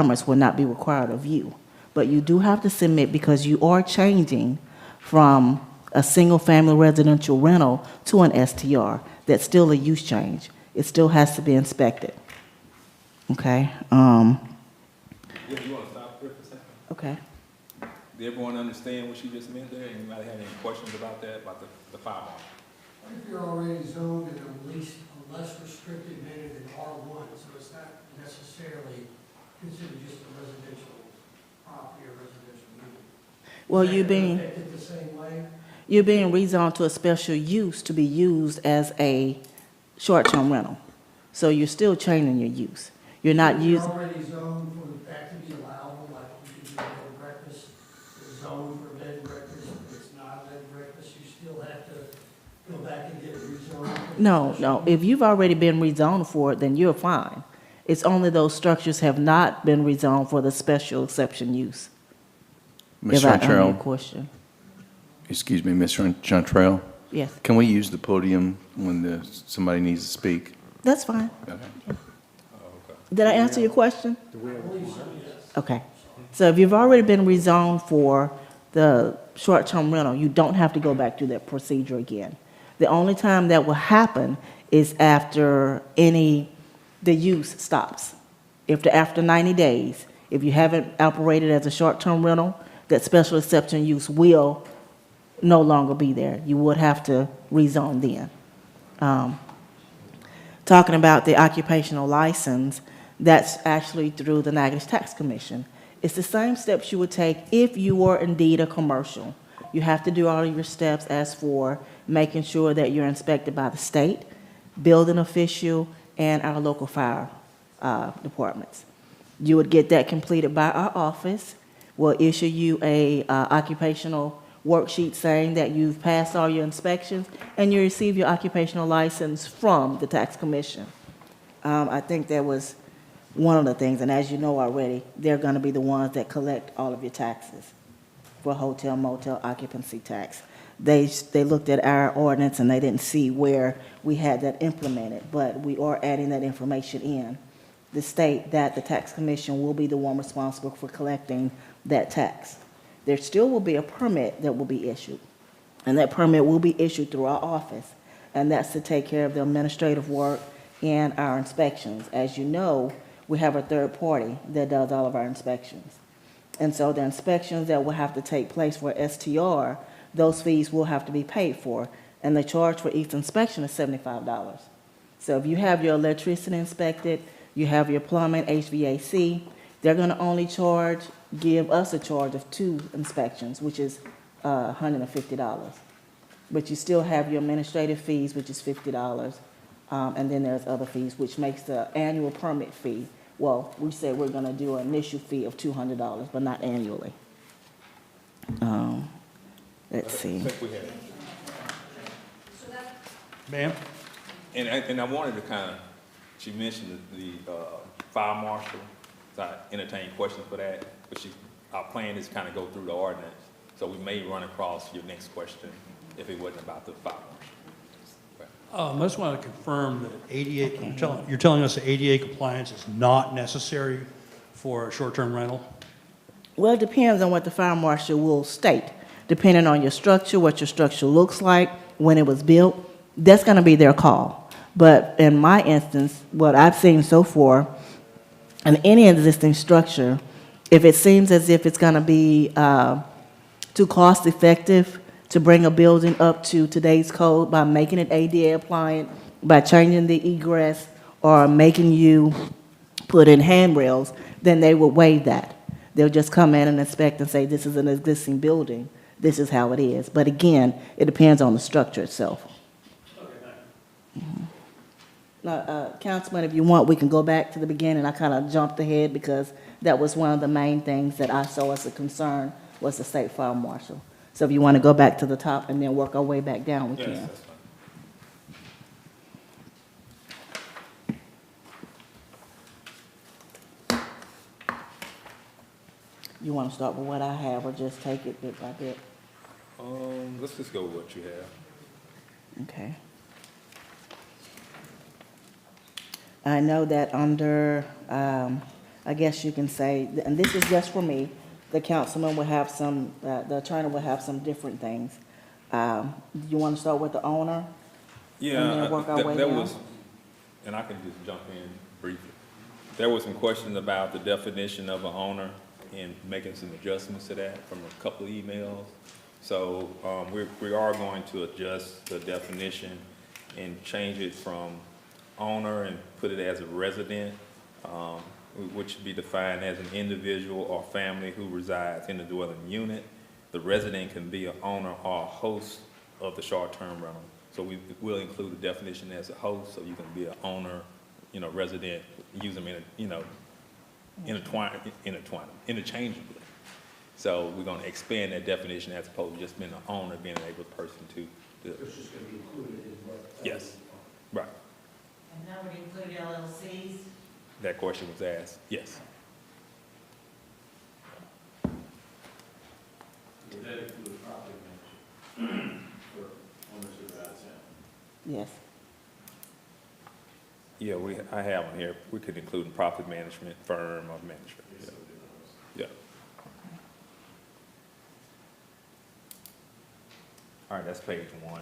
requirements will not be required of you. But you do have to submit because you are changing from a single-family residential rental to an STR. That's still a use change. It still has to be inspected. Okay? Yeah, you want to stop here for a second? Okay. Did everyone understand what she just meant there? Anybody have any questions about that, about the fire marshal? If you're already zoned in a less restricted manner than R1, so it's not necessarily considered just a residential property or residential unit. Well, Is that affected the same way? you're being rezoned to a special use to be used as a short-term rental. So you're still changing your use. You're not If you're using, already zoned for that to be allowable, like you could do a bed and breakfast, it's zoned for a bed and breakfast, if it's not a bed and breakfast, you still have to go back and get rezoned. no. If you've already been rezoned for it, then you're fine. It's only those structures have not been rezoned for the special exception use. Ms. If I answer your Chantrell, question. excuse me, Ms. Chantrell, Yes, can we use the podium when somebody needs to speak? that's fine. Okay. Did I answer your question? Okay. So if you've already been rezoned for the short-term rental, you don't have to go back through that procedure again. The only time that will happen is after the use stops. After 90 days, if you haven't operated as a short-term rental, that special exception use will no longer be there. You would have to rezone then. Talking about the occupational license, that's actually through the Natchitoches Tax Commission. It's the same steps you would take if you were indeed a commercial. You have to do all of your steps as for making sure that you're inspected by the state, building official, and our local fire departments. You would get that completed by our office. We'll issue you a occupational worksheet saying that you've passed all your inspections, and you receive your occupational license from the tax commission. I think that was one of the things, and as you know already, they're going to be the ones that collect all of your taxes for hotel, motel, occupancy tax. They looked at our ordinance and they didn't see where we had that implemented, but we are adding that information in. The state that the tax commission will be the one responsible for collecting that tax. There still will be a permit that will be issued, and that permit will be issued through our office, and that's to take care of the administrative work and our inspections. As you know, we have a third party that does all of our inspections. And so the inspections that will have to take place for STR, those fees will have to be paid for, and the charge for each inspection is $75. So if you have your electricity inspected, you have your plumbing, HVAC, they're going to only give us a charge of 2 inspections, which is $150. But you still have your administrative fees, which is $50, and then there's other fees, which makes the annual permit fee. Well, we said we're going to do an initial fee of $200, but not annually. Let's see. I think we had it. Ma'am? And I wanted to kind of, she mentioned the fire marshal, so I entertained questions for that, but our plan is kind of go through the ordinance, so we may run across your next question if it wasn't about the fire marshal. I just want to confirm that ADA, you're telling us that ADA compliance is not necessary for a short-term rental? Well, it depends on what the fire marshal will state. Depending on your structure, what your structure looks like, when it was built, that's going to be their call. But in my instance, what I've seen so far, in any existing structure, if it seems as if it's going to be too cost-effective to bring a building up to today's code by making it ADA compliant, by changing the egress, or making you put in handrails, then they will waive that. They'll just come in and inspect and say, this is an existing building, this is how it is. But again, it depends on the structure itself. Now, Councilman, if you want, we can go back to the beginning. I kind of jumped ahead because that was one of the main things that I saw as a concern was the state fire marshal. So if you want to go back to the top and then work our way back down, we Yes, can. that's fine. You want to start with what I have or just take it bit by bit? Let's just go with what you have. Okay. I know that under I guess you can say, and this is just for me, the councilman will have some, the attorney will have some different things. You want to start with the owner? Yeah, And then work our way that down? was, and I can just jump in briefly. There was some questions about the definition of an owner and making some adjustments to that from a couple of emails. So, we are going to adjust the definition and change it from owner and put it as a resident, which would be defined as an individual or family who resides in the dwelling unit. The resident can be an owner or a host of the short-term rental. So we will include the definition as a host, so you can be an owner, resident, use them interchangeably. So we're gonna expand that definition as opposed to just being an owner, being an able person to. It's just gonna be included in what. Yes, right. And that would include LLCs? That question was asked, yes. Would that include property management for owners who are out of town? Yes. Yeah, I have on here, we could include profit management, firm of management. Yes, Yeah. I would do those. Yeah. All right, that's page 1.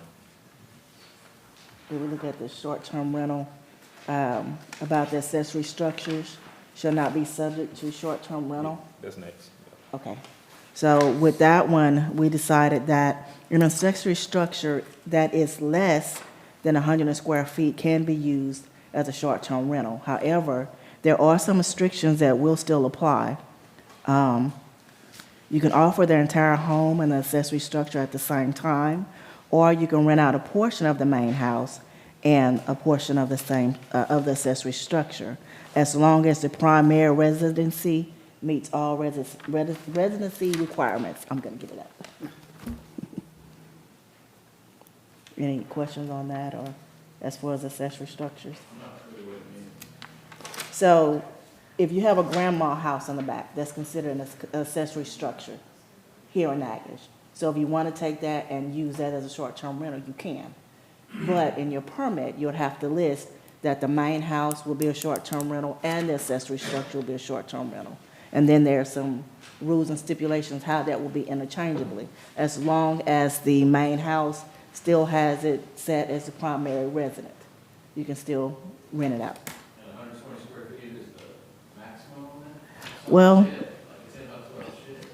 If we look at the short-term rental, about the accessory structures shall not be subject to short-term rental. That's next. Okay. So with that one, we decided that an accessory structure that is less than 100 square feet can be used as a short-term rental. However, there are some restrictions that will still apply. You can offer the entire home and the accessory structure at the same time, or you can rent out a portion of the main house and a portion of the same, of the accessory structure, as long as the primary residency meets all residency requirements. I'm gonna get it up. Any questions on that, or as far as accessory structures? I'm not really what it means. So if you have a grandma house in the back, that's considered an accessory structure here in Natchitoches. So if you want to take that and use that as a short-term rental, you can. But in your permit, you'll have to list that the main house will be a short-term rental and the accessory structure will be a short-term rental. And then there are some rules and stipulations how that will be interchangeably, as long as the main house still has it set as the primary resident. You can still rent it out. And 120 square feet is the maximum on that? Well- Shed, like a 10 by 12 shed?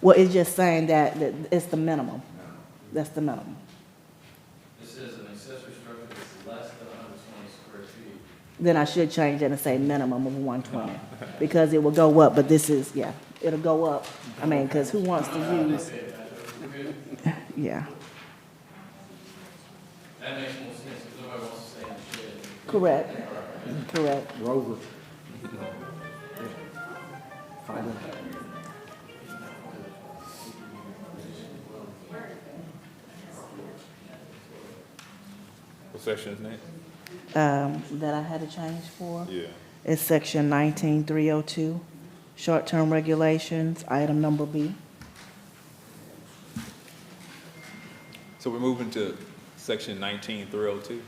Well, it's just saying that it's the minimum. That's the minimum. This says an accessory structure that's less than 120 square feet. Then I should change it and say minimum of 120, because it will go up, but this is, yeah, it'll go up. I mean, because who wants to use, yeah, That makes more sense, because nobody wants to stay in the shed. correct, correct. Rover. What section is next? That I had to change for, Yeah. is section 19302, short-term regulations, item number B. So we're moving to section 19302.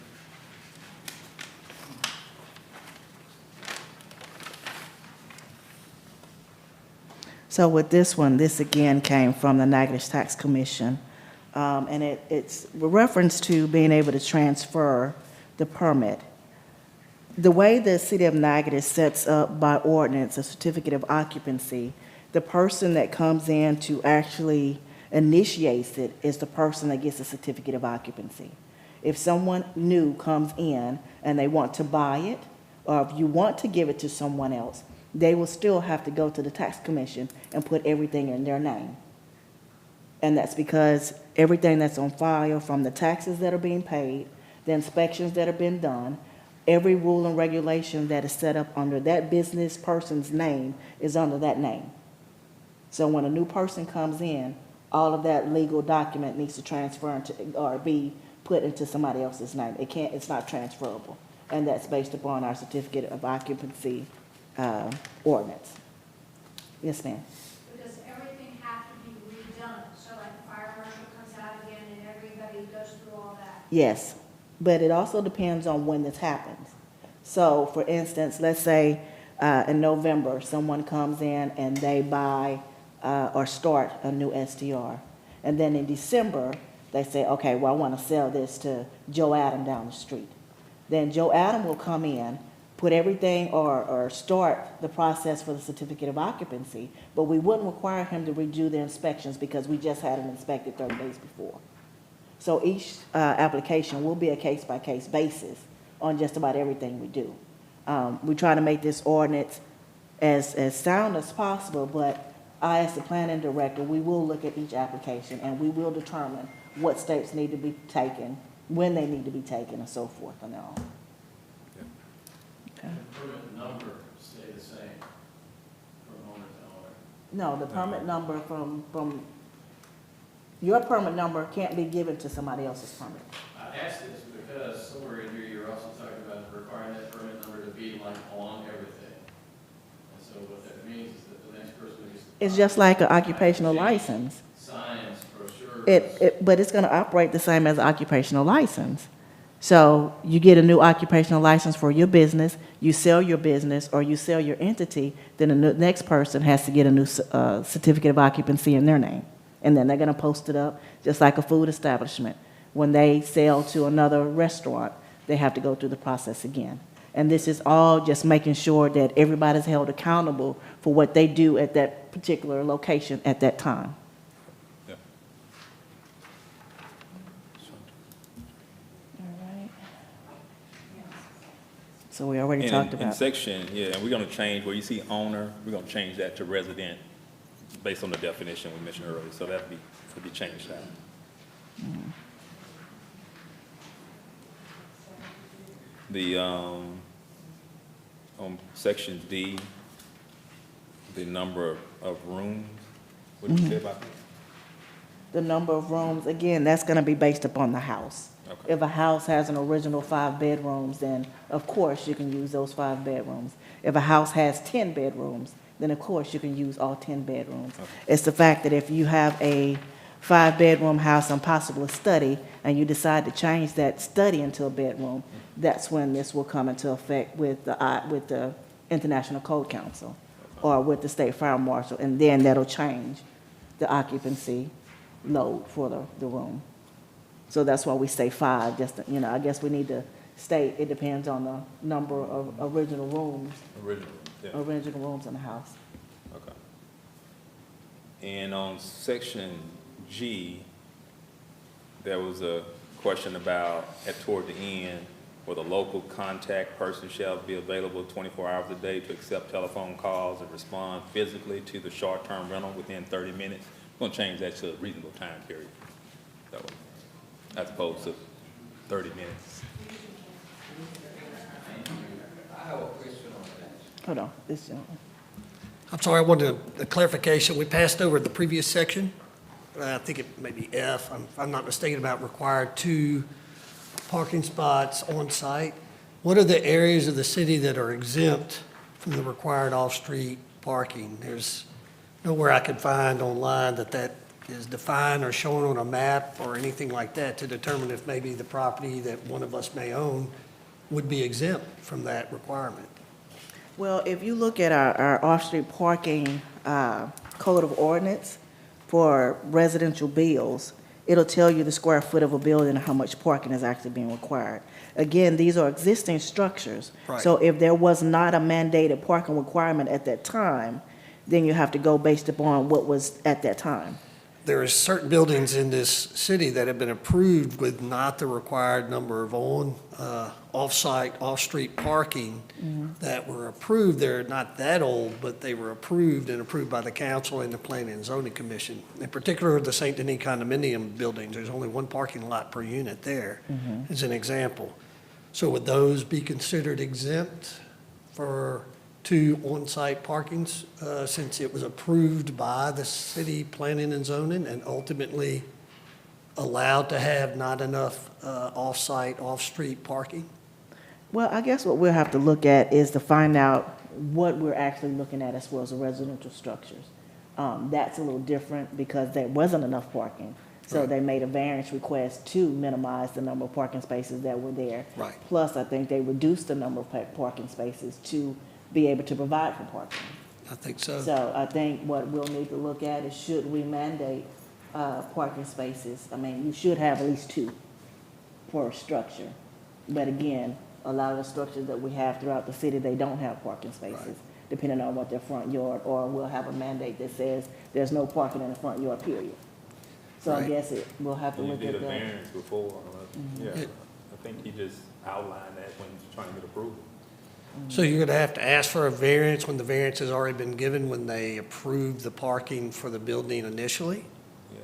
So with this one, this again came from the Natchitoches Tax Commission. And it's a reference to being able to transfer the permit. The way the city of Natchitoches sets up by ordinance a certificate of occupancy, the person that comes in to actually initiates it is the person that gets a certificate of occupancy. If someone new comes in and they want to buy it, or if you want to give it to someone else, they will still have to go to the tax commission and put everything in their name. And that's because everything that's on file, from the taxes that are being paid, the inspections that have been done, every rule and regulation that is set up under that business person's name is under that name. So when a new person comes in, all of that legal document needs to transfer into, or be put into somebody else's name. It's not transferable. And that's based upon our certificate of occupancy ordinance. Yes, ma'am. Because everything has to be redone, so like the fire marshal comes out again and everybody goes through all that. Yes, but it also depends on when this happens. So, for instance, let's say in November, someone comes in and they buy or start a new STR. And then in December, they say, okay, well, I want to sell this to Joe Adam down the street. Then Joe Adam will come in, put everything or start the process for the certificate of occupancy, but we wouldn't require him to redo the inspections because we just had it inspected 30 days before. So each application will be a case-by-case basis on just about everything we do. We try to make this ordinance as sound as possible, but I, as the planning director, we will look at each application and we will determine what steps need to be taken, when they need to be taken, and so forth and all. Okay. The permit number stay the same from owner to owner. No, the permit number from, your permit number can't be given to somebody else's permit. I asked this because somewhere in here, you're also talking about requiring that permit number to be like on everything. And so what that means is that the next person who gets. It's just like an occupational license. Signs, brochures. But it's gonna operate the same as an occupational license. So you get a new occupational license for your business, you sell your business, or you sell your entity, then the next person has to get a new certificate of occupancy in their name. And then they're gonna post it up, just like a food establishment. When they sell to another restaurant, they have to go through the process again. And this is all just making sure that everybody's held accountable for what they do at that particular location at that time. Yeah. So we already And talked in about. section, yeah, and we're gonna change, where you see owner, we're gonna change that to resident, based on the definition we mentioned earlier, so that'd be changed out. The, on section D, the number of rooms, what did you say about that? The number of rooms, again, that's gonna be based upon the house. Okay. If a house has an original 5 bedrooms, then of course you can use those 5 bedrooms. If a house has 10 bedrooms, then of course you can use all 10 bedrooms. Okay. It's the fact that if you have a 5-bedroom house and possible study, and you decide to change that study into a bedroom, that's when this will come into effect with the International Code Council or with the State Fire Marshal, and then that'll change the occupancy load for the room. So that's why we say 5, just, I guess we need to state, it depends on the number of original rooms in the house. Okay. And on section G, there was a question about, toward the end, where the local contact person shall be available 24 hours a day to accept telephone calls and respond physically to the short-term rental within 30 minutes. We're gonna change that to a reasonable time period, so, as opposed to 30 minutes. I have a question on that. Hold on, this gentleman. I'm sorry, I wanted a clarification. We passed over the previous section. I think it may be F, if I'm not mistaken, about required 2 parking spots on site. What are the areas of the city that are exempt from the required off-street parking? There's nowhere I could find online that is defined or shown on a map or anything like that to determine if maybe the property that one of us may own would be exempt from that requirement. Well, if you look at our off-street parking code of ordinance for residential bills, it'll tell you the square foot of a building and how much parking is actually being required. Again, these are existing structures. Right. So if there was not a mandated parking requirement at that time, then you have to go based upon what was at that time. There are certain buildings in this city that have been approved with not the required number of off-site, off-street parking that were approved. They're not that old, but they were approved and approved by the council and the Planning and Zoning Commission. In particular, the St. Denis condominium buildings, there's only 1 parking lot per unit there, as an example. So would those be considered exempt for 2 on-site parkings, since it was approved by the city planning and zoning and ultimately allowed to have not enough off-site, off-street parking? Well, I guess what we'll have to look at is to find out what we're actually looking at as far as the residential structures. That's a little different because there wasn't enough parking. So they made a variance request to minimize the number of parking spaces that were there. Right. Plus, I think they reduced the number of parking spaces to be able to provide for parking. I think so. So I think what we'll need to look at is should we mandate parking spaces? I mean, you should have at least 2 per structure. But again, a lot of the structures that we have throughout the city, they don't have parking spaces, depending on what their front yard, or we'll have a mandate that says there's no parking in the front yard, period. So I Right. guess we'll have to You look did at a that. variance before, yeah, Yeah. I think he just outlined that when he was trying to get approval. So you're gonna have to ask for a variance when the variance has already been given, when they approved the parking for the building initially? Yeah.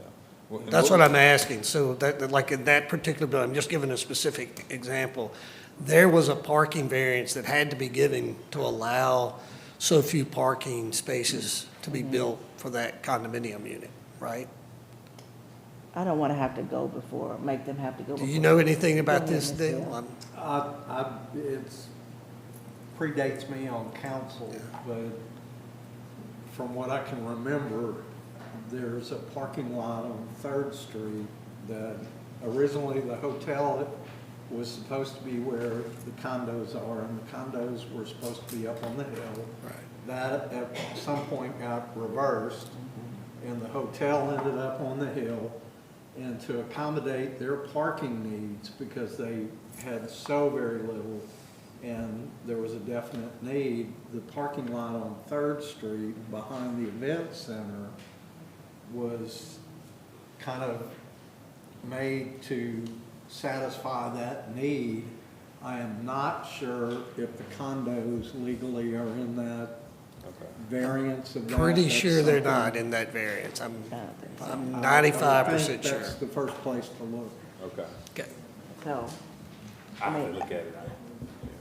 Well, and That's what I'm asking. So like in that particular building, I'm just giving a specific example. There was a parking variance that had to be given to allow so few parking spaces to be built for that condominium unit, right? I don't want to have to go before, make them have to go Do before. you know anything about Go ahead, this Ms. deal? Hill. It's predates me on council, but from what I can remember, there's a parking lot on Third Street that originally the hotel was supposed to be where the condos are, and the condos were supposed to be up on the hill. Right. That at some point got reversed, and the hotel ended up on the hill. And to accommodate their parking needs, because they had so very little, and there was a definite need, the parking lot on Third Street behind the event center was kind of made to satisfy that need. I am not sure if the condos legally are in that Okay. variance of that. Pretty That's sure they're something- not in that variance. I'm I don't think so. I'm I 95% think sure. that's the first place to look. Okay. Okay. So, I have mean, to look at it.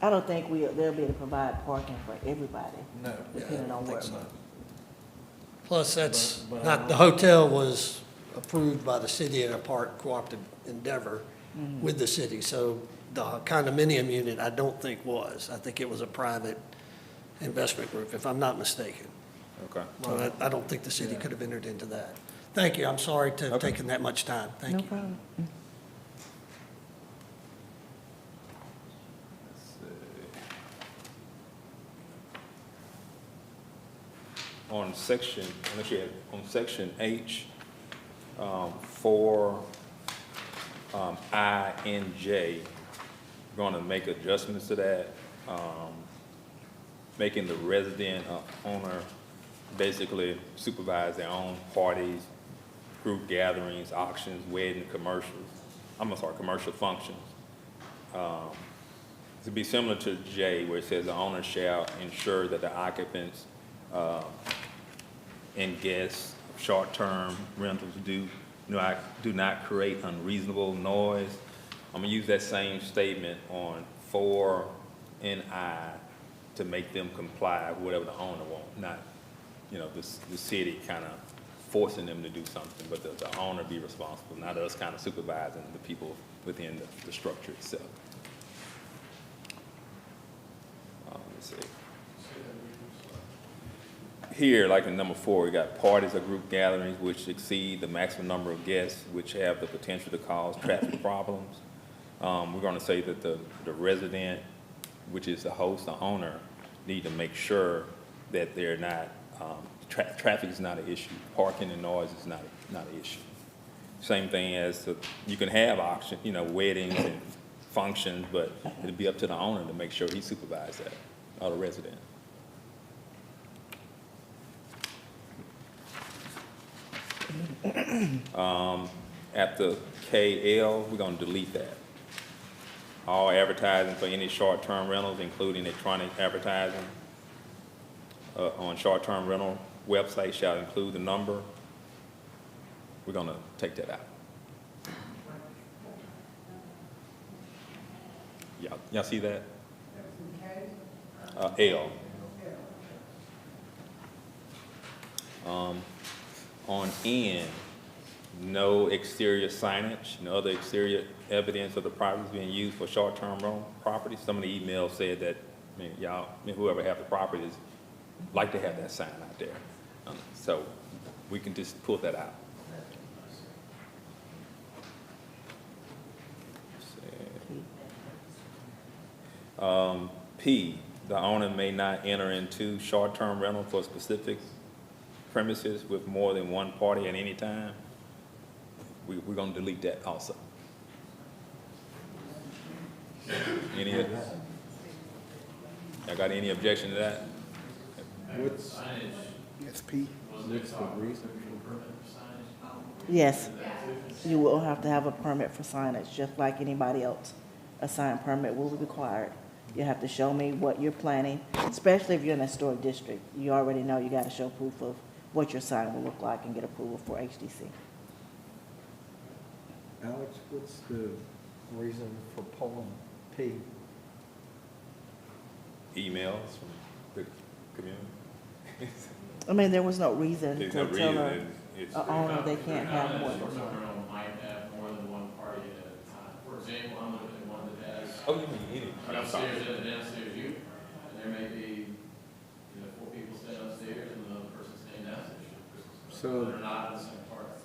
I don't think they'll be able to provide parking for everybody, No. depending on where. Plus, that's But not, the hotel was approved by the city in a part cooperative endeavor with the city. So the condominium unit, I don't think was. I think it was a private investment group, if I'm not mistaken. Okay. Well, I don't think the city could have entered into that. Thank you. I'm sorry to have Okay. taken that much time. Thank No you. problem. On section, on section H, 4, I and J, we're gonna make adjustments to that, making the resident owner basically supervise their own parties, group gatherings, auctions, wedding, commercial functions. To be similar to J, where it says the owner shall ensure that the occupants and guests of short-term rentals do not create unreasonable noise. I'm gonna use that same statement on 4 and I to make them comply with whatever the owner wants, not, the city kind of forcing them to do something, but the owner be responsible, not us kind of supervising the people within the structure itself. Let's see. Here, like in number 4, we got parties or group gatherings which exceed the maximum number of guests, which have the potential to cause traffic problems. We're gonna say that the resident, which is the host, the owner, need to make sure that they're not, traffic is not an issue. Parking and noise is not an issue. Same thing as you can have auction, weddings and functions, but it'll be up to the owner to make sure he supervises that, or the resident. After KL, we're gonna delete that. All advertising for any short-term rentals, including electronic advertising, on short-term rental websites shall include the number. We're gonna take that out. Y'all see that? L. On N, no exterior signage, no other exterior evidence of the property is being used for short-term rental property. Some of the emails said that, whoever have the properties like to have that sign out there. So we can just pull that out. P, the owner may not enter into short-term rental for specific premises with more than one party at any time. We're gonna delete that also. Any, y'all got any objection to that? What's, Signage, SP. wasn't it what's the talking reason? permit for signage? Yes, you will have to have a permit for signage, just like anybody else. A sign permit will be required. You have to show me what you're planning, especially if you're in a historic district. You already know you gotta show proof of what your sign will look like and get approval for HDC. Alex, what's the reason for pulling P? Emails from the community? I mean, there was no reason There's to no tell reason, it's, a owner they can't have more than Short-term one. rental might have more than one party at a time. For example, I'm looking at one that has oh, you mean any? I'm sorry. upstairs and a downstairs unit. And there may be, you know, 4 people staying upstairs and another person staying downstairs. So- They're not in the same party.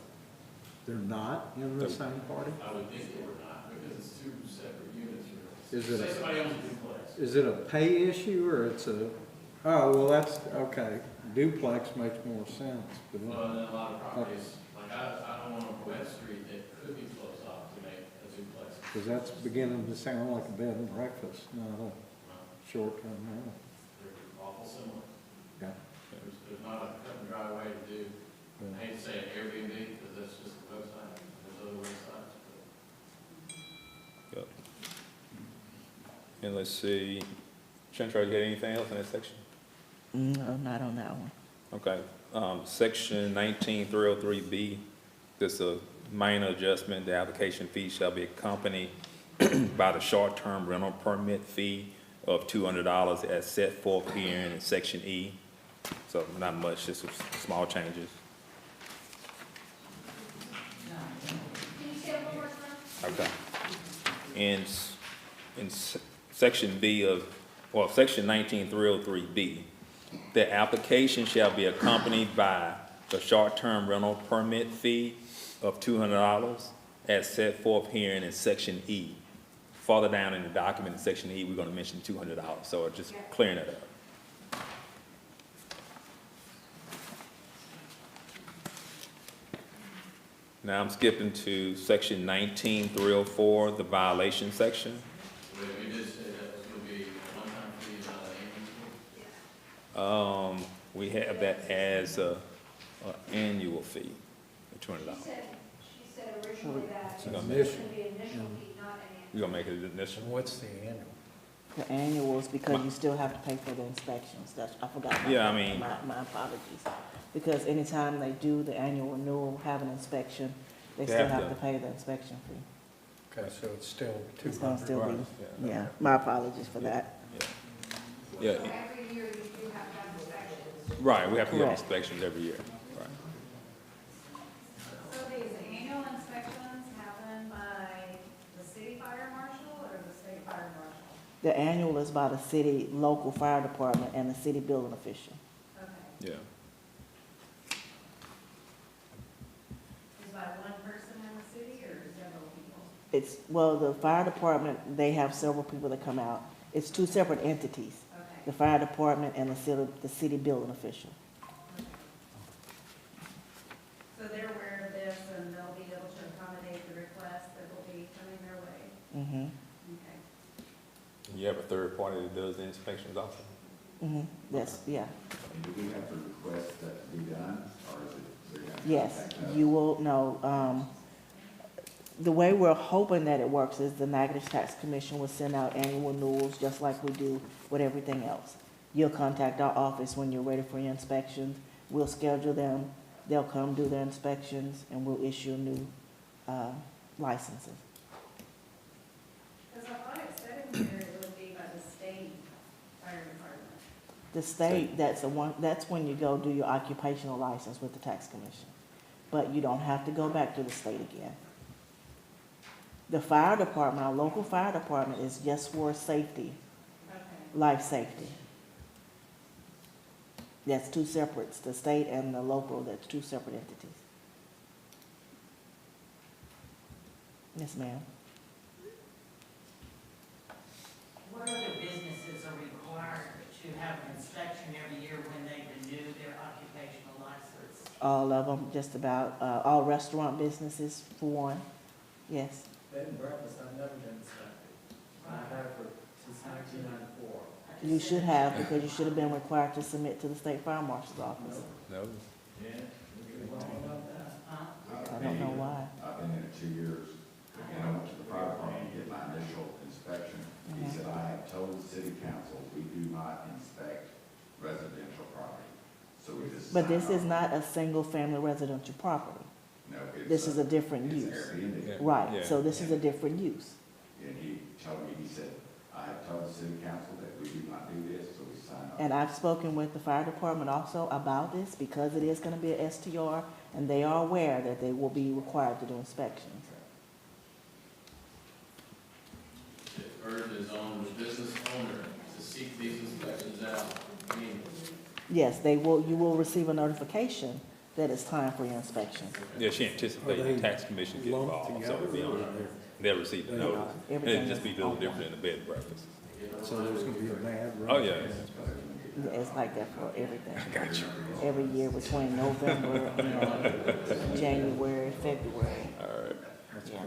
They're not in the same party? I would think they were not, because it's 2 separate units. Is it a- Say somebody owns a duplex. Is it a pay issue or it's a, oh, well, that's, okay. Duplex makes more sense, but, Well, and then a lot of properties, like I don't want a wet street that could be closed off to make a duplex. because that's beginning to sound like a bed and breakfast, not a short-term rental. They're awful similar. Yeah. There's not a cut and dry way to do, I hate to say it, Airbnb, because that's just the website. There's other websites, but. Yep. And let's see, Chantrell, you got anything else in that section? No, not on that one. Okay, section 19303B, this is a minor adjustment. The application fee shall be accompanied by the short-term rental permit fee of $200 as set forth here in section E. So not much, just some small changes. Can you say it one more time? Okay. Section B of, well, section 19303B, the application shall be accompanied by the short-term rental permit fee of $200 as set forth here in section E. Farther down in the document in section E, we're gonna mention $200, so just clearing it up. Now I'm skipping to section 19304, the violation section. We did say that was gonna be a one-time fee, not an annual fee. We have that as a annual fee of $200. She said originally that it's So going gonna to make- be initial fee, not an annual. We're gonna make it initial. What's the annual? The annuals, because you still have to pay for the inspections. That's, I forgot. about Yeah, I that. mean- My apologies. Because anytime they do the annual renewal, have an inspection, they still have to pay the inspection fee. Okay, so it's still It's gonna still Right, be, yeah, my apologies for that. Yeah, So every year you do have to have inspections. right, we have to get Correct. inspections every year. Right. So these annual inspections happen by the city fire marshal or the state fire marshal? The annual is by the city, local fire department, and the city building official. Okay, Yeah. is by one person in the city or several people? It's, well, the fire department, they have several people that come out. It's two separate entities, the Okay. fire department and the city building official. So they're aware of this and they'll be able to accommodate the requests that will be coming their way? Mm-hmm, Okay. You have a third party that does the inspections also? mm-hmm, that's, yeah. Do we have to request that to be done, or is it, they're gonna Yes, contact us? you will know, the way we're hoping that it works is the Natchitoches Tax Commission will send out annual renewals, just like we do with everything else. You'll contact our office when you're ready for your inspections. We'll schedule them, they'll come do their inspections, and we'll issue new, licenses. Because I thought it said in here it would be by the state fire department. The state, that's when you go do your occupational license with the tax commission. But you don't have to go back to the state again. The fire department, our local fire department is just for safety, Okay. life safety. That's two separates, the state and the local, that's two separate entities. Yes, ma'am. What other businesses are required have an inspection every year when they renew their occupational license. All of them, just about, all restaurant businesses for one, yes. Bed and breakfast, I've never been inspected. I have for, since 1994. You should have, because you should have been required to submit to the state fire marshal's office. No. Yeah, you're wrong about that. I don't know why. I've been in it 2 years, and I went to the fire department to get my initial inspection. He said, I have told the city council, we do not inspect residential property. So we just. But this sign is off. not a single-family residential property. No, it's. This is a different it's use. Airbnb. Yeah. Right, so this is a different use. And he told me, he said, I have told the city council that we do not do this, so we sign off. And I've spoken with the fire department also about this, because it is gonna be a STR, and they are aware that they will be required to do inspections. It urges on the business owner to seek these inspections out. I mean, Yes, they will, you will receive a notification that it's time for your inspection. Yeah, she anticipated the tax commission get involved, so it'll be on, they'll receive the notice. And Everything it'll just be a is little on different in the bed and breakfast. So there's gonna be a mad rush. Oh, yeah. Yeah, it's like that for everything. Every year between November and January, February. All right. Yeah.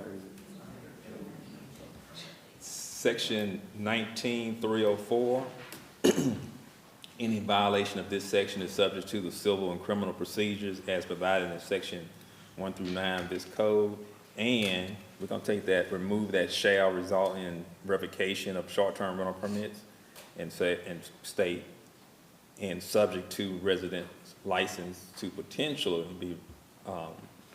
Section 19304, any violation of this section is subject to the civil and criminal procedures as provided in section 1 through 9 of this code. And we're gonna take that, remove that shall result in revocation of short-term rental permits and say, and state, and subject to residents license to potentially be,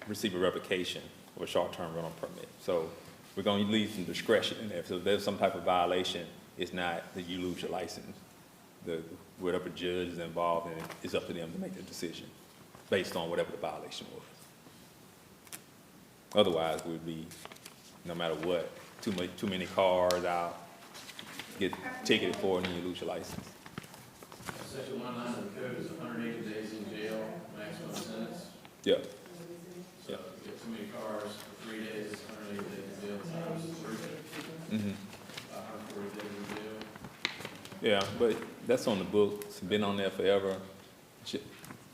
receive a revocation of a short-term rental permit. So we're gonna leave some discretion in there. So if there's some type of violation, it's not that you lose your license. Whatever judge is involved in it, it's up to them to make the decision based on whatever the violation was. Otherwise, we'd be, no matter what, too many cars out, get ticketed for it, and then you lose your license. Section 19 of the code is 180 days in jail, maximum sentence. Yeah, So if you get too many cars for 3 days, 180 days in jail, times 3, mm-hmm. 140 days in jail. Yeah, but that's on the books, it's been on there forever.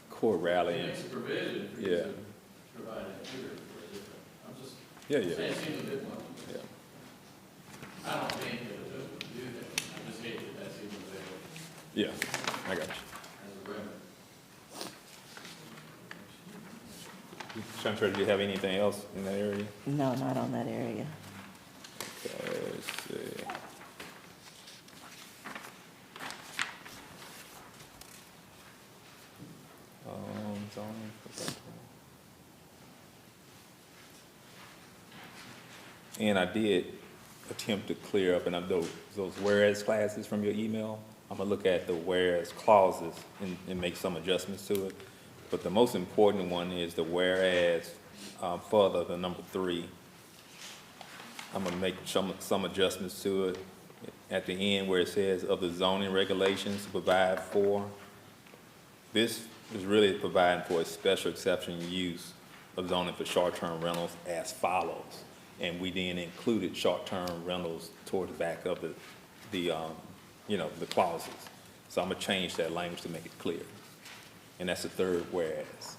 Court It rallying, makes a provision for you Yeah. to provide a tutor for a different, I'm just yeah, saying yeah, it seems a bit much. yeah, I don't think that it would do that, I just hate that that's even available yeah, I got you. as a remedy. Chantrell, do you have anything else in that area? No, not on that area. Okay, let's see. Zoning professional. And I did attempt to clear up, and those whereas classes from your email, I'm gonna look at the whereas clauses and make some adjustments to it. But the most important one is the whereas, further, the number 3. I'm gonna make some adjustments to it at the end where it says of the zoning regulations to provide for. This is really providing for a special exception use of zoning for short-term rentals as follows. And we then included short-term rentals toward the back of the clauses. So I'm gonna change that language to make it clear. And that's the third whereas.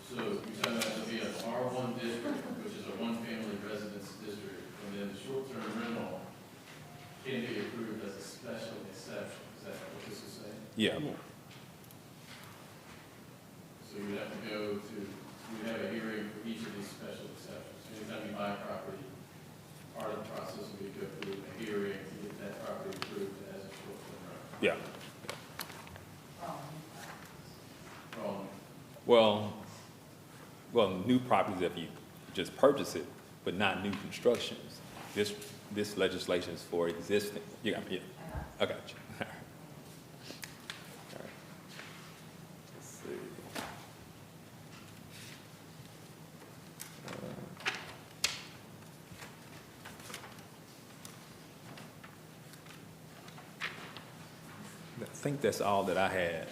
So you're talking about to be an R1 district, which is a one-family residence district, and then the short-term rental can be approved as a special exception. Is that what this is saying? Yeah, So you'd have to go to, you'd have a hearing for each of these special exceptions. Anytime you buy a property, part of the process would be to go through a hearing to get that property approved as a short-term rental. yeah. Wrong. Well, new properties, if you just purchase it, but not new constructions. This legislation is for existing, yeah, I got you. All right. Let's see. I think that's all that I had.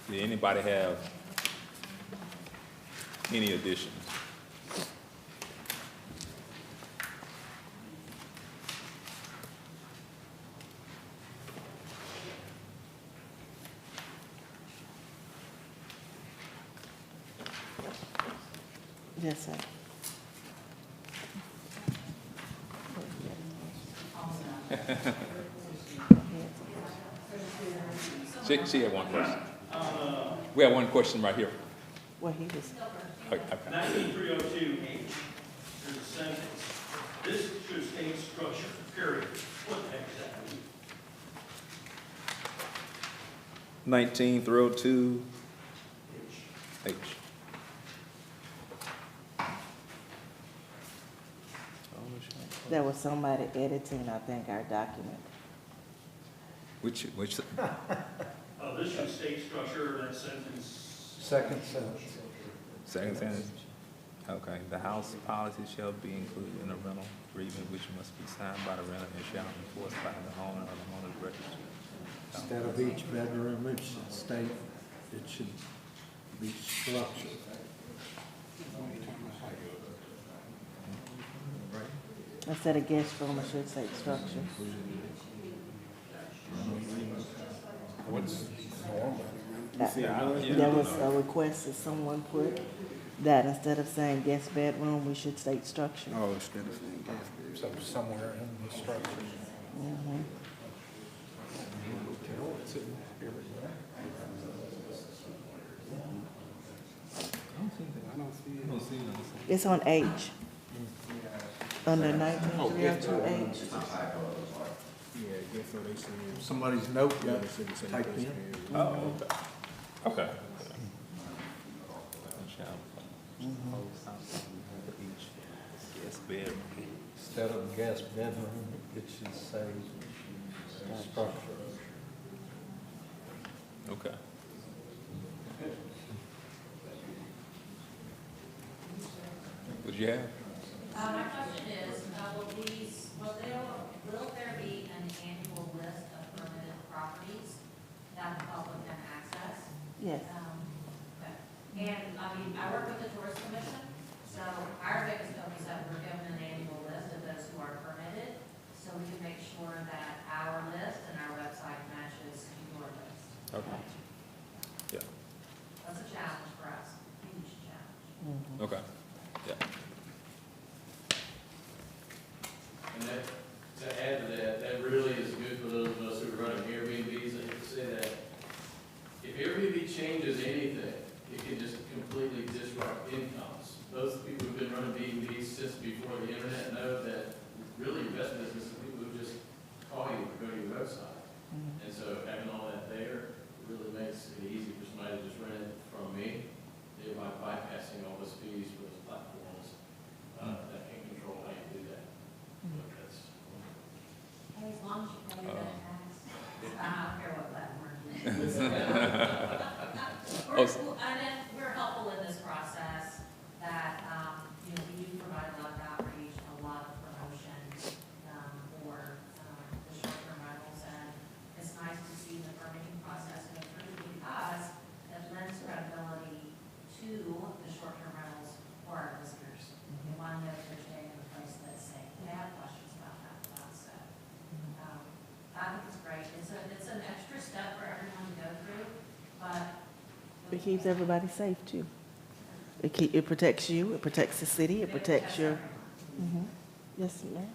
Did anybody have any additions. Yes, sir. She had one question. We have one question right here. Well, he was, Okay. 19302H, there's a sentence. This should state structure, period. What the heck does that mean? 19-302 H. there was somebody editing, I think, our document. Which, This should state structure, that sentence. Second sentence. second sentence? Okay, the house policy shall be included in a rental agreement which must be signed by the renter and shall be enforced by the owner of the owner's registry. Instead of each bedroom, it should state, it should be structured. Instead of guest room, it should say structure. There was a request that someone put that instead of saying guest bedroom, we should state structure. Oh, instead of saying gas. So somewhere in the structure. Mhm. It's on H. Under 19302H. Somebody's note got typed in. Oh, okay. Guest bedroom. Instead of guest bedroom, it should say structure. Okay. What you have? My question is, will there be an annual list of permitted properties that the public can access? Yes. Okay. And, I work with the Tourist Commission, so our biggest hope is that we're given an annual list of those who are permitted, so we can make sure that our list and our website matches your list. Okay. Yeah, That's a challenge for us, huge challenge. okay, yeah. And that, to add to that, that really is good for those of us who are running Airbnbs. I hate to say that. If Airbnb changes anything, it can just completely disrupt incomes. Those people who've been running B&Bs since before the internet know that really your best business is people who just call you or go to your website. And so having all that there really makes it easy for somebody to just rent it from me, thereby bypassing all those fees for those platforms that can control how you do that. But that's, Hey, as long as you pay that tax, I don't care what platform you use. And then we're helpful in this process that, we do provide a lot of outreach, a lot of promotion, for, the short-term rentals. And it's nice to see the permitting process go through because it lends credibility to the short-term rentals for our visitors. They want to know if they're staying in a place that's safe. They have questions about that, so. I think it's great. It's an extra step for everyone to go through, but. It keeps everybody safe too. It protects you, it protects the city, it protects your. Yes, ma'am.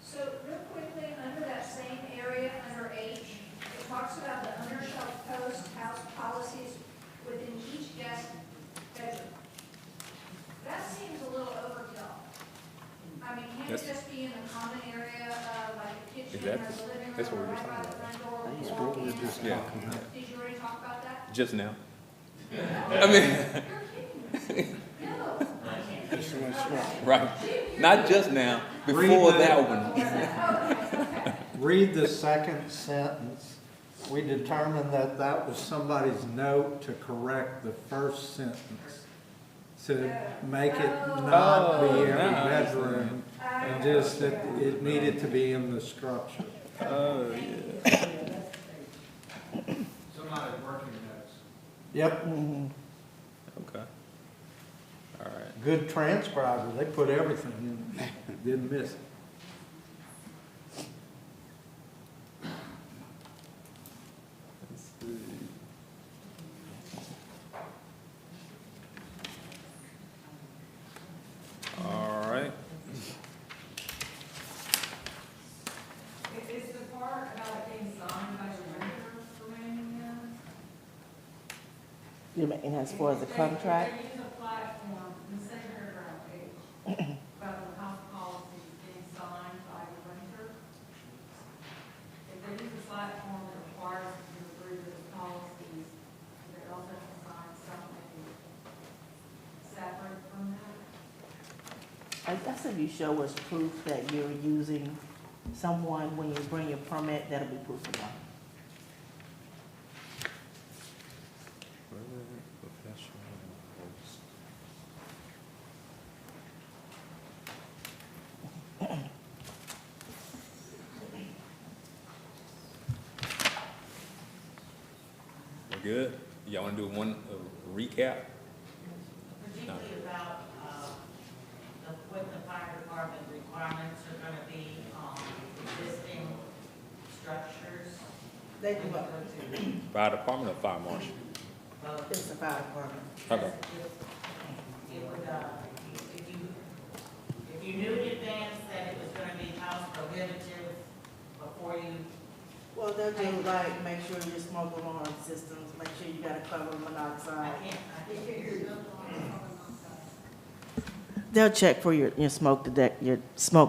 So real quickly, under that same area, under H, it talks about the undershelf post house policies within each guest bedroom. That seems a little overkill. I mean, can't it Yes. just be in the common area, like a kitchen Exactly. or the living That's room, what or we're right by talking the front door? when That's you what walk we're in? just Yeah. talking about. Did you already talk about that? Just now. I mean. No. Right. Not just now, before that one. Read the second sentence. We determined that that was somebody's note to correct the first sentence. To make it not be every bedroom, and just that it needed to be in the structure. Oh, yeah. Somebody's working notes. Yep. Okay. good transcriber, they put everything in, didn't miss it. All right. Is the part about it being signed by the renter remaining in? You mean as far as the contract? They use a platform, in the second paragraph page, about the house policy being signed by the renter. If they use a platform that requires them to agree to the policies, they also have to sign something separate from that. I guess if you show us proof that you're using someone when you bring your permit, that'll be proof enough. We're good? Y'all wanna do one recap? Particularly about, what the fire department requirements are gonna be on existing structures. They do what? Fire department or fire marshal? It's the fire department. Okay. It would, if you knew in advance that it was gonna be house prohibitive before you, Well, they'll do like, make sure your smoke alarm systems, make sure you got a carbon I monoxide. can't hear you. They'll check for your smoke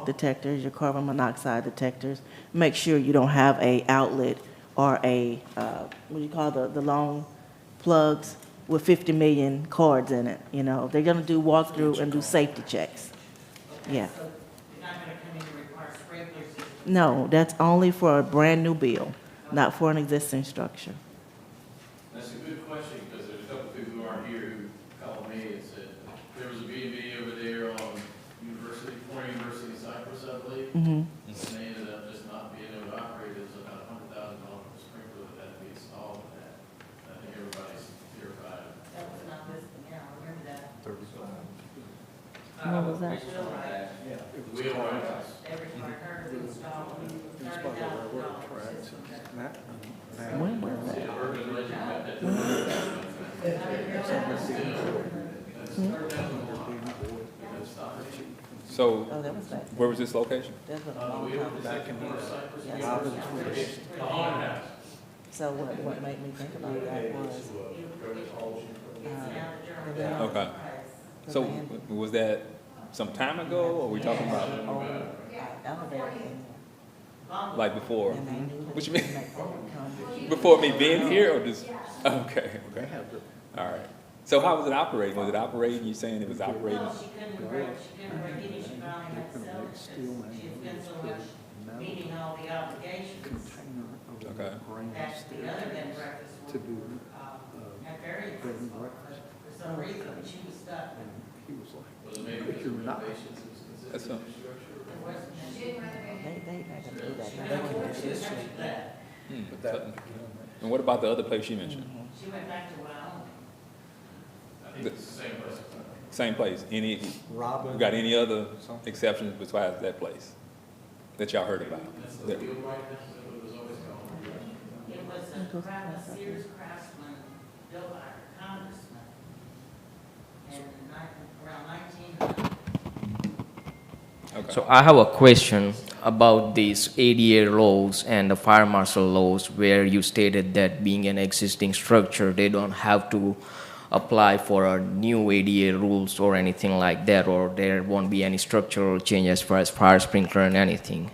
detectors, your carbon monoxide detectors. Make sure you don't have a outlet or a, what do you call the long plugs with 50 million cords in it, you know. They're gonna do walkthrough and do safety checks. Yeah. So you're not gonna come in and require sprinkler systems. No, that's only for a brand-new build, not for an existing structure. That's a good question, because there's a couple people who aren't here who called me and said, there was a B&B over there on former University of Cyprus, I believe. Mm-hmm. And they ended up just not being able to operate. It was about $100,000 per sprinkler that had to be installed in that. I think everybody's terrified. That was not listed, yeah, I remember that. What was that? The wheelwright house. Everyone heard of installing $30,000 system. When was that? Yeah, urban legend had that. So, Oh, that was back. where was this location? That's been a long time ago. Back in here. Yes. The haunted house. So what made me think about that was, Okay. So, was that some time ago, or we talking about, elevator in like, before? there, and they knew that What you they mean? could make come. Before me being here, or just, okay, okay. All right. So how was it operating? Was it operating, you saying it was operating? No, she couldn't break it, she finally had to sell it, because she's been so much meeting all the obligations Okay. that the other bed and breakfast To do, had variances. bed and But breakfast. for some reason, she was stuck. And he was like, Was it maybe because You're not. renovations was considered That's not- infrastructure? There wasn't any. She didn't renovate. They not gonna do that. She went back to Hmm. that. And what about the other place you mentioned? She went back to Wyoming. I think it's the same place. Same place? Any, Robin. you got any other exceptions besides that place that y'all heard about? That's the That- wheelwright house, that's what it was always called. It was a Sears Craftsman built by a congressman in around 1900. Okay. So I have a question about these ADA laws and the fire marshal laws, where you stated that being an existing structure, they don't have to apply for a new ADA rules or anything like that, or there won't be any structural change as far as fire sprinkler and anything.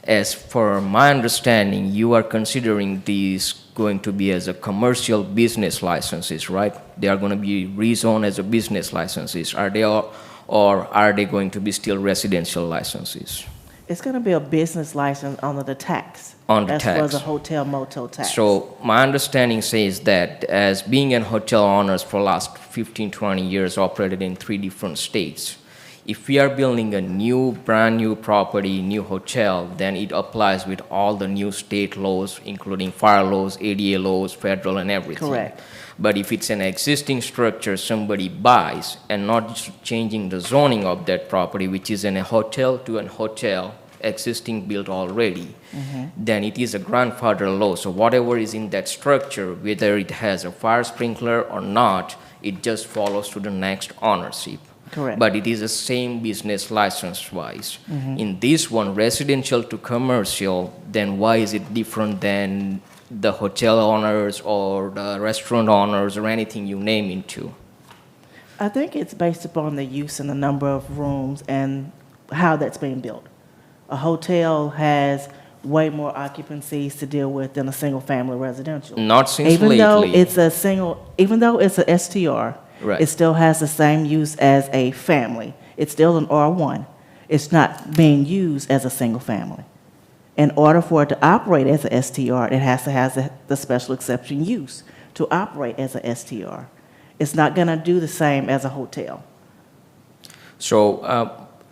As for my understanding, you are considering these going to be as a commercial business licenses, right? They are going to be rezoned as a business licenses. Are they all, or are they going to be still residential licenses? It's gonna be a business license under the tax. On the As well as tax. a hotel motel tax. So my understanding says that as being an hotel owners for last 15, 20 years, operated in 3 different states, If we are building a brand new property, new hotel, then it applies with all the new state laws, including fire laws, ADA laws, federal and everything. Correct. But if it's an existing structure somebody buys and not just changing the zoning of that property, which is in a hotel to a hotel, existing built already, then it is a grandfather law. So whatever is in that structure, whether it has a fire sprinkler or not, it just follows to the next ownership. Correct. But it is the same business license-wise. In this one, residential to commercial, then why is it different than the hotel owners or the restaurant owners or anything you name into? I think it's based upon the use and the number of rooms and how that's being built. A hotel has way more occupancies to deal with than a single-family residential. Not since Even though lately. even though it's a STR, Right. it still has the same use as a family. It's still an R1. It's not being used as a single family. In order for it to operate as a STR, it has to have the special exception use to operate as a STR. It's not going to do the same as a hotel. So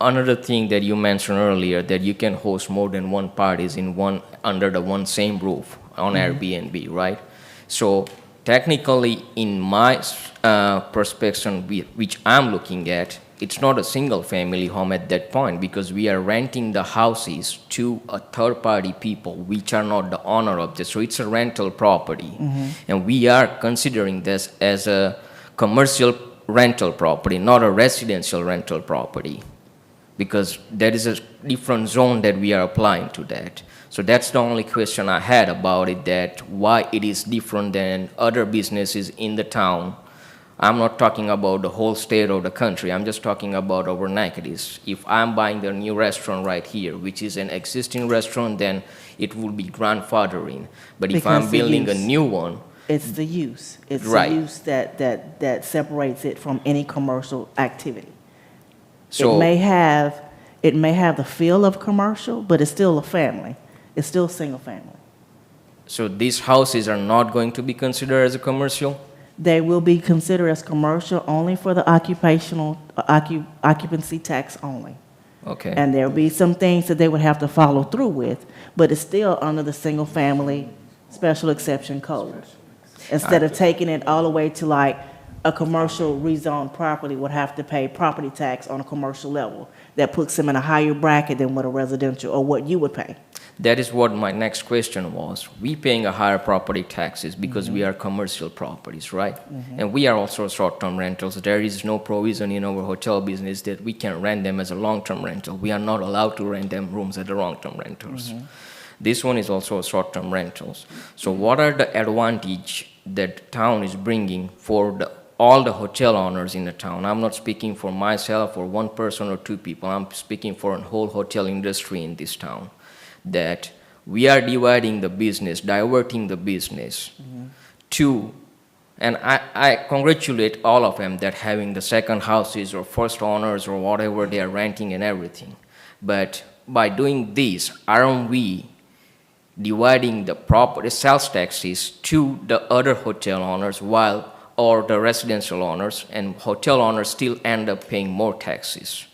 another thing that you mentioned earlier, that you can host more than one parties under the one same roof on Airbnb, right? So technically, in my perspective, which I'm looking at, it's not a single family home at that point, because we are renting the houses to a third party people which are not the owner of this. So it's a rental property. And we are considering this as a commercial rental property, not a residential rental property, because there is a different zone that we are applying to that. So that's the only question I had about it, that why it is different than other businesses in the town. I'm not talking about the whole state or the country. I'm just talking about our Natchitoches. If I'm buying the new restaurant right here, which is an existing restaurant, then it will be grandfathering. But if Because I'm the building a use. new one, It's the use. It's Right. the use that separates it from any commercial activity. so It may have the feel of commercial, but it's still a family. It's still single family. so these houses are not going to be considered as a commercial? They will be considered as commercial only for the occupancy tax only. Okay. And there'll be some things that they would have to follow through with, but it's still under the single family special exception code. Instead of taking it all the way to like a commercial rezoned property would have to pay property tax on a commercial level. That puts them in a higher bracket than what a residential, or what you would pay. That is what my next question was. We paying a higher property taxes because we are commercial properties, right? And we are also short-term rentals. There is no provision in our hotel business that we can rent them as a long-term rental. We are not allowed to rent them rooms as a long-term rentals. This one is also a short-term rentals. So what are the advantage that town is bringing for all the hotel owners in the town? I'm not speaking for myself or one person or two people. I'm speaking for a whole hotel industry in this town, that we are dividing the business, diverting the business to, and I congratulate all of them that having the second houses or first owners or whatever they are renting and everything. But by doing this, aren't we dividing the property sales taxes to the other hotel owners or the residential owners, and hotel owners still end up paying more taxes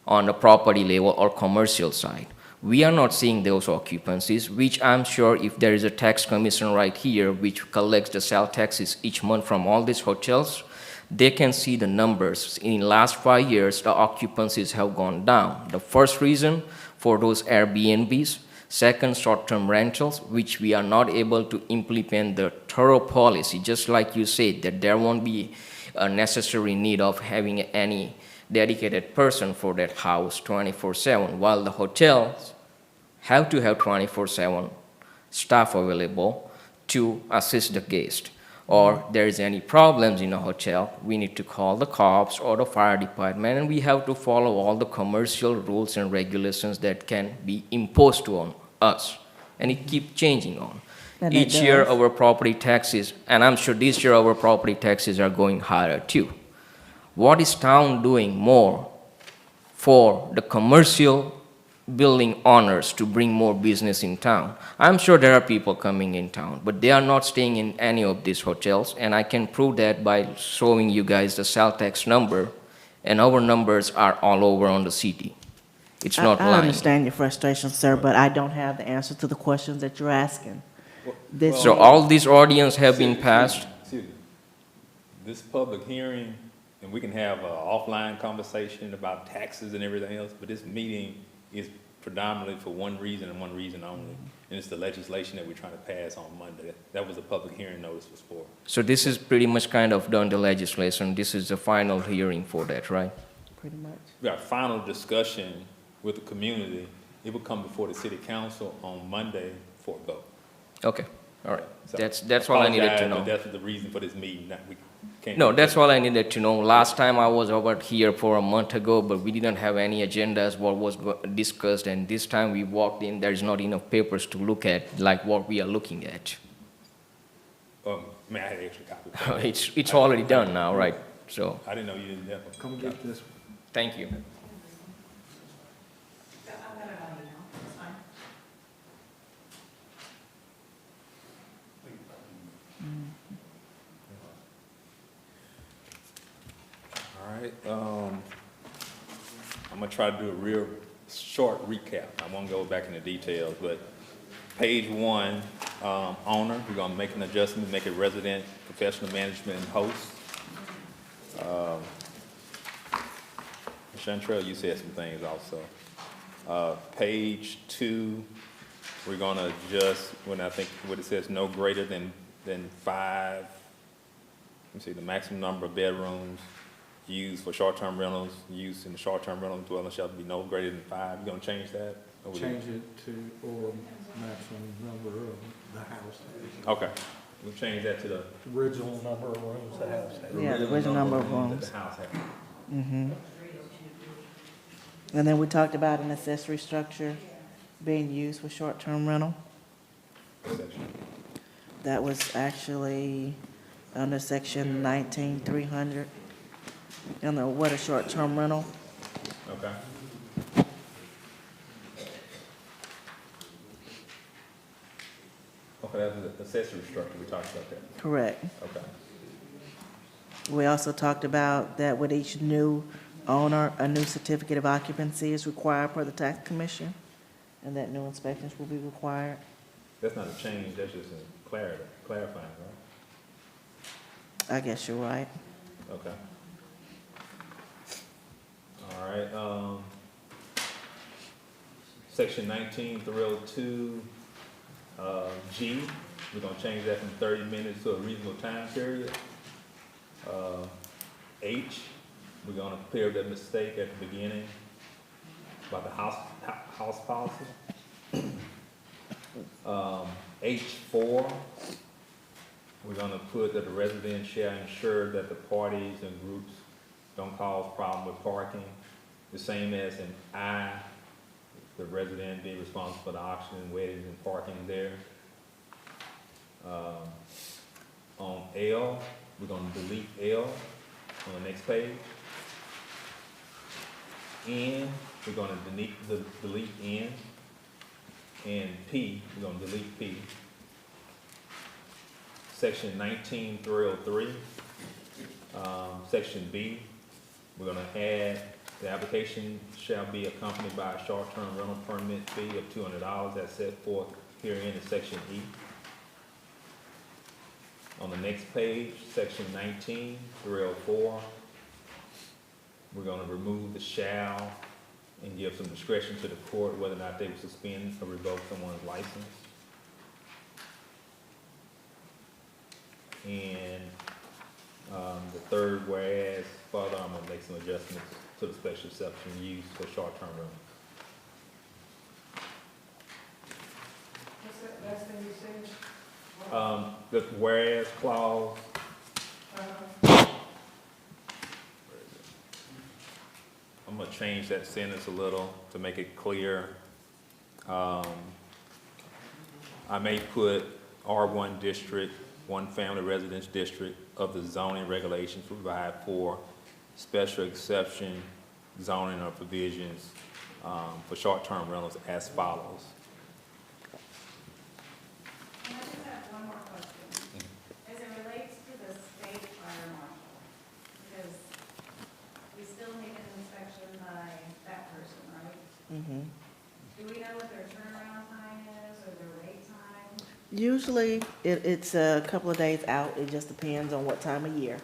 on the property level or commercial side? We are not seeing those occupancies, which I'm sure if there is a tax commission right here, which collects the sales taxes each month from all these hotels, they can see the numbers. In the last 5 years, the occupancies have gone down. The first reason for those Airbnbs, second, short-term rentals, which we are not able to implement the thorough policy, just like you said, that there won't be a necessary need of having any dedicated person for that house 24/7, while the hotels have to have 24/7 staff available to assist the guest. Or there is any problems in a hotel, we need to call the cops or the fire department, and we have to follow all the commercial rules and regulations that can be imposed on us. And it keeps changing on. And it Each year does. our property taxes, and I'm sure this year our property taxes are going higher too. What is town doing more for the commercial building owners to bring more business in town? I'm sure there are people coming in town, but they are not staying in any of these hotels, and I can prove that by showing you guys the sales tax number and our numbers are all over on the city. It's not I lying. understand your frustration, sir, but I don't have the answer to the questions that you're asking. This So all these ordinance have been passed. Excuse me. This public hearing, and we can have an offline conversation about taxes and everything else, but this meeting is predominantly for one reason and one reason only, and it's the legislation that we're trying to pass on Monday. That was the public hearing notice was for. So this is pretty much kind of done the legislation. This is the final hearing for that, right? Pretty much. We got final discussion with the community. It will come before the city council on Monday for a vote. Okay, all right. So, That's all I needed to apologize, know. but that's the reason for this meeting. We can't. No, that's all I needed to know. Last time I was over here for a month ago, but we didn't have any agendas, what was discussed, and this time we walked in, there's not enough papers to look at, like what we are looking at. May I have an extra copy? It's already done now, right? So, I didn't know you didn't have one. Come get this one. thank you. I've got it on email, it's fine. All right, I'm gonna try to do a real short recap. I won't go back into details, but page one, owner, we're gonna make an adjustment, make it resident, professional management, and host. Chantrell, you said some things also. Page two, we're gonna adjust when I think what it says no greater than 5. Let me see, the maximum number of bedrooms used for short-term rentals, used in the short-term rental dwelling shall be no greater than 5. You gonna change that? Or we- Change it to, or maximum number of the house. Okay, we'll change that to the. Original number of rooms the house has. Yeah, the original number of that rooms. the house has. Mm-hmm. And then we talked about an accessory structure being used for short-term rental. Section. That was actually under section 19-300. You know, what a short-term rental. Okay. Okay, that's the accessory structure, we talked about that. Correct. Okay. We also talked about that with each new owner, a new certificate of occupancy is required per the tax commission, and that new inspections will be required. That's not a change, that's just a clarifying, right? I guess you're right. Okay. All right, section 19-302, G, we're gonna change that from 30 minutes to a reasonable time period. H, we're gonna clear that mistake at the beginning about the house policy. H4, we're gonna put that the resident shall ensure that the parties and groups don't cause problem with parking. The same as in I, the resident being responsible for the auction, weddings, and parking there. On L, we're gonna delete L on the next page. N, we're gonna delete N. And P, we're gonna delete P. Section 19-303, section B, we're gonna add the application shall be accompanied by a short-term rental permit fee of $200 as set forth herein in section E. On the next page, section 19-304, we're gonna remove the shall and give some discretion to the court whether or not they will suspend or revoke someone's license. And the third, whereas, further, I'm gonna make some adjustments to the special exception used for short-term rentals. What's that last thing you said? The whereas clause, I'm gonna change that sentence a little to make it clear. I may put R1 district, one family residence district of the zoning regulations provide for special exception zoning or provisions for short-term rentals as follows. And I just have one more question. As it relates to the state fire marshal, because we still Do we know what their turnaround time is or their wait time? Usually, it's a couple of days out. It just depends on what time of year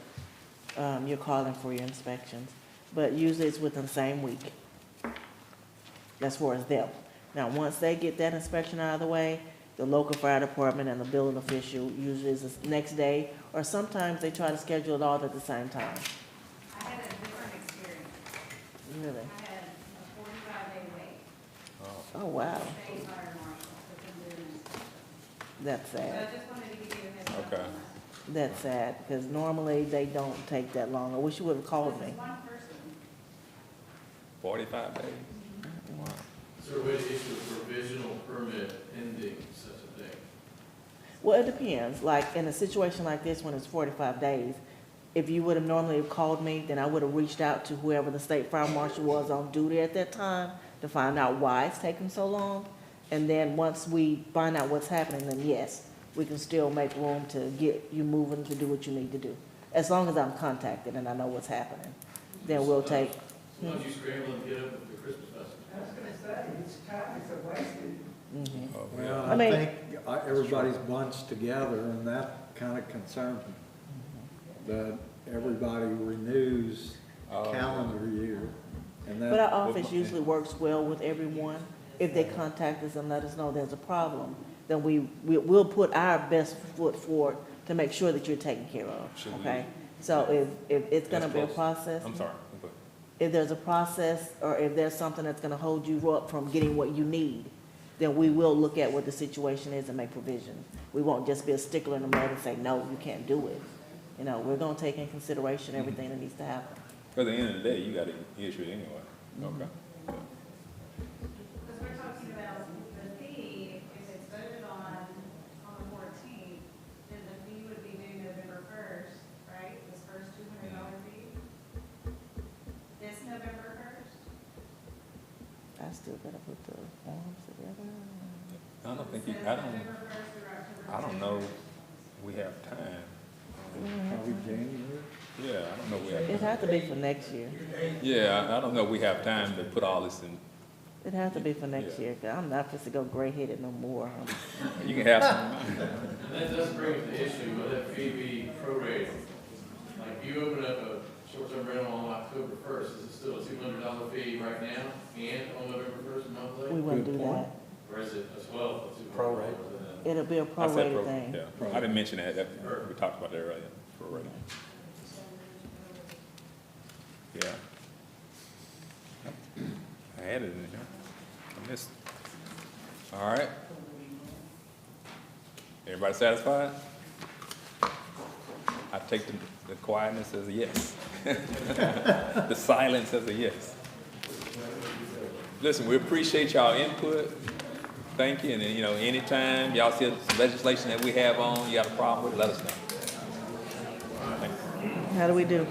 you're calling for your inspections. But usually it's within the same week. As far as them. Now, once they get that inspection out of the way, the local fire department and the building official usually is the next day, or sometimes they try to schedule it all at the same time. I had a different experience. Really? I had a 45-day wait. Oh, wow. State fire marshal to come do an inspection. That's So sad. I just wanted to give you a heads up Okay. on that. That's sad, because normally they don't take that long. I wish you would have called me. This is one person. 45 days? Wow. So we're going to issue a provisional permit pending such a thing. Well, it depends. Like, in a situation like this, when it's 45 days, if you would have normally called me, then I would have reached out to whoever the state fire marshal was on duty at that time to find out why it's taking so long. And then once we find out what's happening, then yes, we can still make room to get you moving to do what you need to do. As long as I'm contacted and I know what's happening, then we'll take. Sometimes you scramble and get up with the Christmas festival. I was gonna say, it's a wasted. Oh, Well, yeah. I I mean- think everybody's bunched together, and that kind of concerns me. That everybody renews Oh, calendar year, and that. But our office usually works well with everyone. If they contact us and let us know there's a problem, then we'll put our best foot forward to make sure that you're taken care of, Should we- okay? So if it's gonna That's be a close. process, I'm sorry. if there's a process or if there's something that's gonna hold you up from getting what you need, then we will look at what the situation is and make provisions. We won't just be a stickler in the mud and say, no, you can't do it. You know, we're gonna take in consideration everything that needs to happen. At the end of the day, you gotta issue it anyway. Okay. Because we're talking about the fee, if it's voted on the 14th, then the fee would be due November 1st, right? This first $200 fee? This November 1st? I still gotta put the forms together. I don't think you, Says I don't, November 1st through October I don't 2nd. know we have time. Probably January. Yeah, I don't know we It have, has to be for next year. yeah, I don't know we have time to put all this in. It has to be for next year, 'cause I'm not supposed to go gray-headed no more. You can have some. And that does bring up the issue, will that fee be prorated? Like, you open up a short-term rental on October 1st, is it still a $200 fee right now and on November 1st monthly? We wouldn't Good do point. that. Or is it as well a $200? Prorate. It'll be a I said prorated thing. Yeah, I didn't mention that, we talked about that earlier, prorated. Yeah. I added it in here, I missed it. All right. Everybody satisfied? I take the quietness as a yes. The silence as a yes. Listen, we appreciate y'all input. Thank you, and then, you know, anytime y'all see some legislation that we have on, you got a problem with it, let us know. Thanks. How do we do?